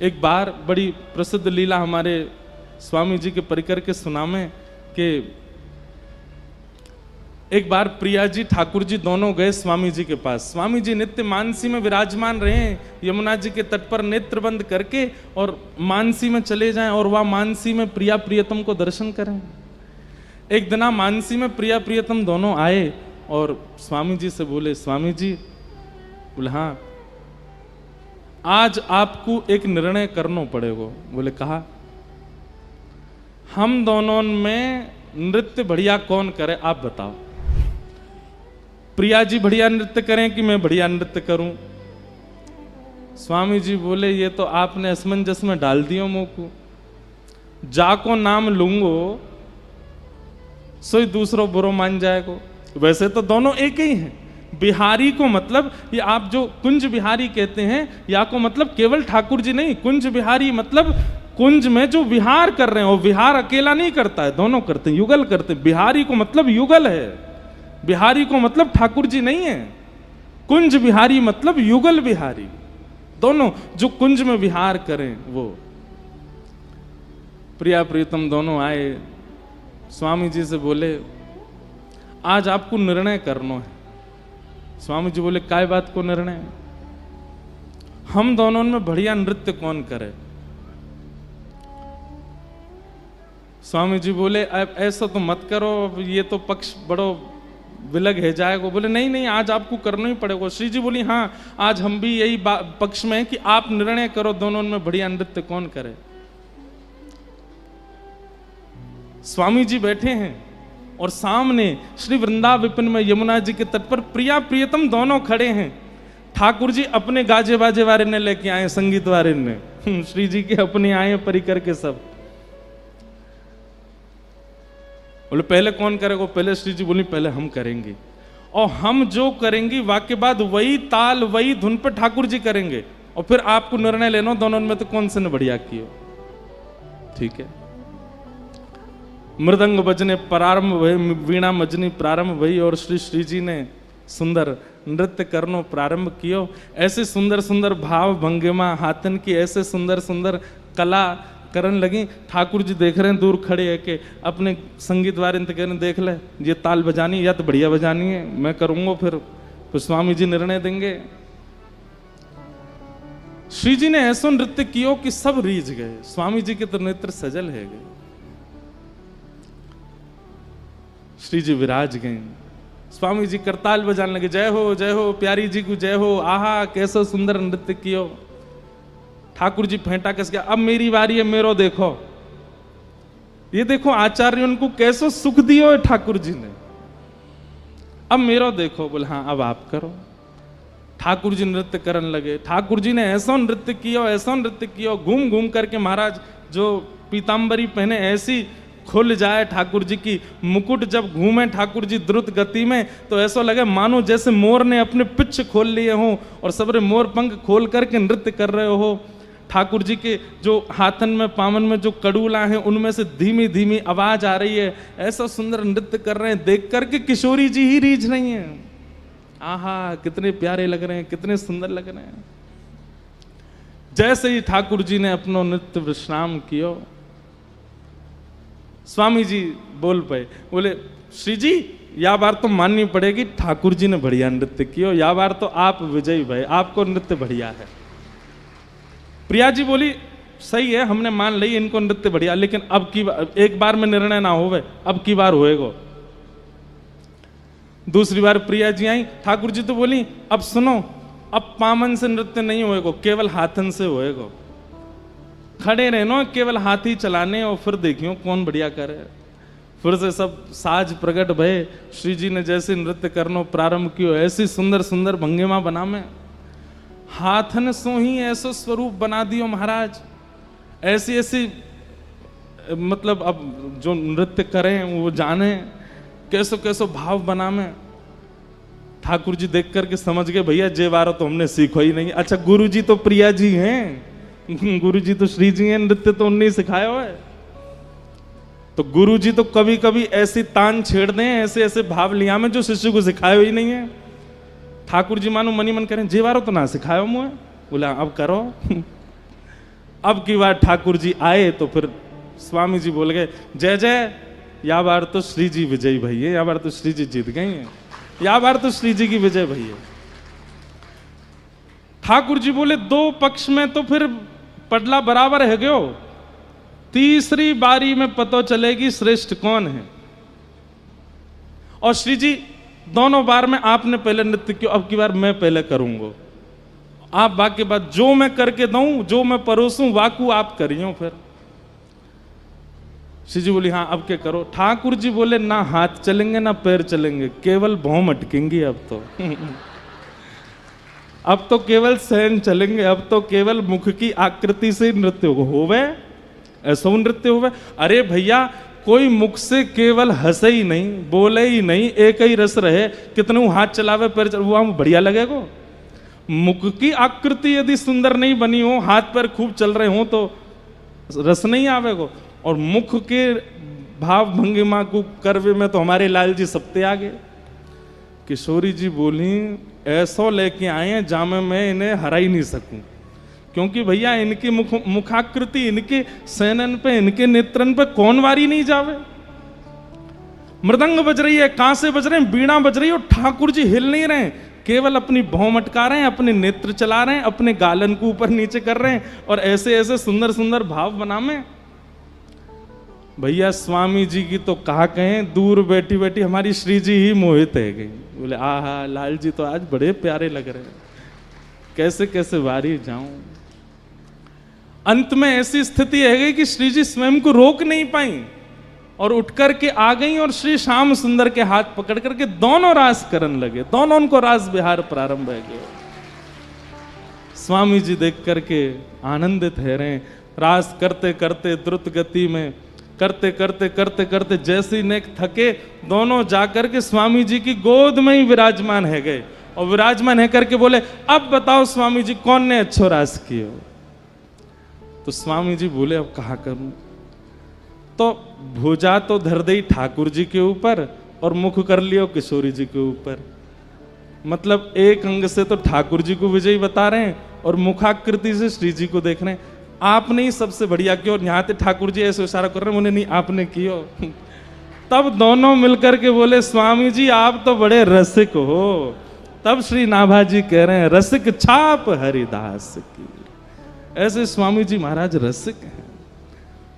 एक बार बड़ी प्रसिद्ध लीला हमारे स्वामी जी के परिकर के सुनामे कि एक बार प्रिया जी ठाकुर जी दोनों गए स्वामी जी के पास। स्वामी जी नित्य मानसी में विराजमान रहे हैं, यमुना जी के तट पर नेत्र बंद करके और मानसी में चले जाएं और वह मानसी में प्रिया प्रियतम को दर्शन करें। एक दिन मानसी में प्रिया प्रियतम दोनों आए और स्वामी जी से बोले, स्वामी जी बोले हाँ आज आपको एक निर्णय करना पड़ेगा। बोले कहा, हम दोनों में नृत्य बढ़िया कौन करे आप बताओ। प्रिया जी बढ़िया नृत्य करें कि मैं बढ़िया नृत्य करूं। स्वामी जी बोले ये तो आपने असमंजस में डाल दियो मुंह को, जाको नाम लूंगो सोई दूसरो बुरो मान जाएगो। वैसे तो दोनों एक ही हैं। बिहारी को मतलब ये आप जो कुंज बिहारी कहते हैं या को मतलब केवल ठाकुर जी नहीं, कुंज बिहारी मतलब कुंज में जो विहार कर रहे हैं वो विहार अकेला नहीं करता है, दोनों करते हैं, युगल करते हैं। बिहारी को मतलब युगल है, बिहारी को मतलब ठाकुर जी नहीं है। कुंज बिहारी मतलब युगल बिहारी, दोनों जो कुंज में विहार करें वो। प्रिया प्रीतम दोनों आए, स्वामी जी से बोले आज आपको निर्णय करना है। स्वामी जी बोले काय बात को निर्णय? हम दोनों में बढ़िया नृत्य कौन करे? स्वामी जी बोले अब ऐसा तो मत करो, ये तो पक्ष बड़ो विलग है जाएगा। बोले नहीं नहीं आज आपको करना ही पड़ेगा। श्री जी बोली हाँ आज हम भी यही पक्ष में है कि आप निर्णय करो दोनों में बढ़िया नृत्य कौन करे। स्वामी जी बैठे हैं और सामने श्री वृंदा विपिन में यमुना जी के तट पर प्रिया प्रियतम दोनों खड़े हैं। ठाकुर जी अपने गाजे बाजे वाले ने लेके आए, संगीत वाले ने, श्री जी के अपने आए परिकर के सब। बोले पहले कौन करेगा? पहले श्री जी बोली पहले हम करेंगे और हम जो करेंगे वाके बाद वही ताल वही धुन पर ठाकुर जी करेंगे और फिर आपको निर्णय लेना दोनों में तो कौन से ने बढ़िया किया। ठीक है। मृदंग बजने प्रारंभ भई, वीणा मजनी प्रारंभ भई और श्री जी ने सुंदर नृत्य करनो प्रारंभ कियो। ऐसे सुंदर सुंदर भाव भंगिमा हाथन की ऐसे सुंदर सुंदर कला करन लगी। ठाकुर जी देख रहे हैं दूर खड़े है कि अपने संगीत वाले कहने देख ले ये ताल बजानी या तो बढ़िया बजानी है, मैं करूंगा फिर स्वामी जी निर्णय देंगे। श्री जी ने ऐसा नृत्य कियो कि सब रीझ गए। स्वामी जी के तो नेत्र सजल है गए। श्री जी विराज गए, स्वामी जी करताल बजाने लगे, जय हो प्यारी जी को जय हो, आहा कैसा सुंदर नृत्य कियो। ठाकुर जी फेंटा कस गया, अब मेरी बारी है, मेरो देखो, ये देखो आचार्य उनको कैसो सुख दियो है ठाकुर जी ने, अब मेरो देखो। बोले हाँ अब आप करो। ठाकुर जी नृत्य करने लगे। ठाकुर जी ने ऐसा नृत्य किया घूम घूम करके महाराज जो पीताम्बरी पहने ऐसी खुल जाए ठाकुर जी की, मुकुट जब घूमे ठाकुर जी द्रुत गति में तो ऐसा लगे मानो जैसे मोर ने अपने पिच्छ खोल लिए हो और सबरे मोर पंख खोल करके नृत्य कर रहे हो। ठाकुर जी के जो हाथन में पावन में जो कड़ूला हैं उनमें से धीमी धीमी आवाज आ रही है, ऐसा सुंदर नृत्य कर रहे हैं। देख करके किशोरी जी ही रीझ रही हैं, आहा कितने प्यारे लग रहे हैं, कितने सुंदर लग रहे हैं। जैसे ही ठाकुर जी ने अपना नृत्य विश्राम किया, स्वामी जी बोल पाए, बोले श्री जी या बार तो माननी पड़ेगी ठाकुर जी ने बढ़िया नृत्य किया, या बार तो आप विजयी भाई, आपको नृत्य बढ़िया है। प्रिया जी बोली सही है हमने मान ली इनको नृत्य बढ़िया, लेकिन अब की एक बार में निर्णय ना होवे, अब की बार होएगा। दूसरी बार प्रिया जी आई, ठाकुर जी तो बोली अब सुनो अब पामन से नृत्य नहीं होएगा, केवल हाथन से होएगा। खड़े रहनो केवल हाथी चलाने और फिर देखियो कौन बढ़िया करे। फिर से सब साज प्रकट भय। श्री जी ने जैसे नृत्य करनो प्रारंभ कियो, ऐसी सुंदर सुंदर भंगिमा बना में हाथन सो ही ऐसो स्वरूप बना दियो महाराज। ऐसी ऐसी मतलब अब जो नृत्य करें वो जाने कैसो कैसो भाव बना में। ठाकुर जी देख करके समझ गए भैया जे बारो तो हमने सीखो ही नहीं। अच्छा गुरु जी तो प्रिया जी हैं, गुरु जी तो श्री जी हैं, नृत्य तो उन्हें सिखाया हुआ है। तो गुरु जी तो कभी कभी ऐसी तान छेड़ दें, ऐसे ऐसे भाव लिया में जो शिष्य को सिखाया ही नहीं है। ठाकुर जी मानो मनी मन करें जे बारो तो ना सिखायो मुझे, बोला अब करो। अब की बार ठाकुर जी आए तो फिर स्वामी जी बोल गए, जय जय, या बार तो श्री जी विजयी भैया, या बार तो श्री जी जीत गए हैं, या बार तो श्री जी की विजय भैया। ठाकुर जी बोले, दो पक्ष में तो फिर पडला बराबर है गयो, तीसरी बारी में पता चलेगी श्रेष्ठ कौन है। और श्री जी, दोनों बार में आपने पहले नृत्य किया, अब की बार मैं पहले करूंगा, आप बाकी बात जो मैं करके दूं, जो मैं परोसूं वाकू आप करियो। फिर श्री जी बोली, हाँ अब क्या करो। ठाकुर जी बोले, ना हाथ चलेंगे ना पैर चलेंगे, केवल भौं अटकेंगी अब तो अब तो केवल सहन चलेंगे, अब तो केवल मुख की आकृति से नृत्य होवे, ऐसा नृत्य होवे। अरे भैया, कोई मुख से केवल हंसे ही नहीं, बोले ही नहीं, एक ही रस रहे, कितने हाथ चलावे पैर चलावे, वो हम बढ़िया लगेगा। मुख की आकृति यदि सुंदर नहीं बनी हो, हाथ पैर खूब चल रहे हो, तो रस नहीं आवेगा। और मुख के भाव भंगिमा को करवे में तो हमारे लाल जी सबते आगे। किशोरी जी बोली, ऐसा लेके आए हैं जामे मैं इन्हें हरा ही नहीं सकूं, क्योंकि भैया इनकी मुखाकृति, इनके सैनन पे, इनके नेत्रन पे कौन वारी नहीं जावे। मृदंग बज रही है, कांसे बज रहे हैं, बीणा बज रही है, और ठाकुर जी हिल नहीं रहे, केवल अपनी भौं मटका रहे हैं, अपने नेत्र चला रहे हैं, अपने गालन को ऊपर नीचे कर रहे हैं, और ऐसे ऐसे सुंदर सुंदर भाव बनावे। भैया स्वामी जी की तो कहा कहें, दूर बैठी बैठी हमारी श्री जी ही मोहित है गई। बोले, आहा लाल जी तो आज बड़े प्यारे लग रहे हैं, कैसे कैसे वारी जाऊं। अंत में ऐसी स्थिति है गई कि श्री जी स्वयं को रोक नहीं पाई और उठ करके आ गई, और श्री श्याम सुंदर के हाथ पकड़ करके दोनों रास करने लगे, दोनों उनको रास विहार प्रारंभ हो गया। स्वामी जी देख करके आनंदित है रहे, रास करते करते द्रुत गति में करते करते करते करते जैसे ही नेक थके, दोनों जाकर के स्वामी जी की गोद में ही विराजमान है गए, और विराजमान है करके बोले, अब बताओ स्वामी जी कौन ने अच्छो रास किए हो। तो स्वामी जी बोले, अब कहा करूं। तो भुजा तो धर दी ठाकुर जी के ऊपर और मुख कर लियो किशोरी जी के ऊपर। मतलब एक अंग से तो ठाकुर जी को विजयी बता रहे हैं और मुखाकृति से श्री जी को देख रहे हैं। आपने ही सबसे बढ़िया किया, और यहाँ पे ठाकुर जी ऐसे इशारा कर रहे हैं, उन्हें नहीं आपने किया। तब दोनों मिलकर के बोले, स्वामी जी आप तो बड़े रसिक हो। तब श्री नाभा जी कह रहे हैं, रसिक छाप हरिदास की। ऐसे स्वामी जी महाराज रसिक हैं।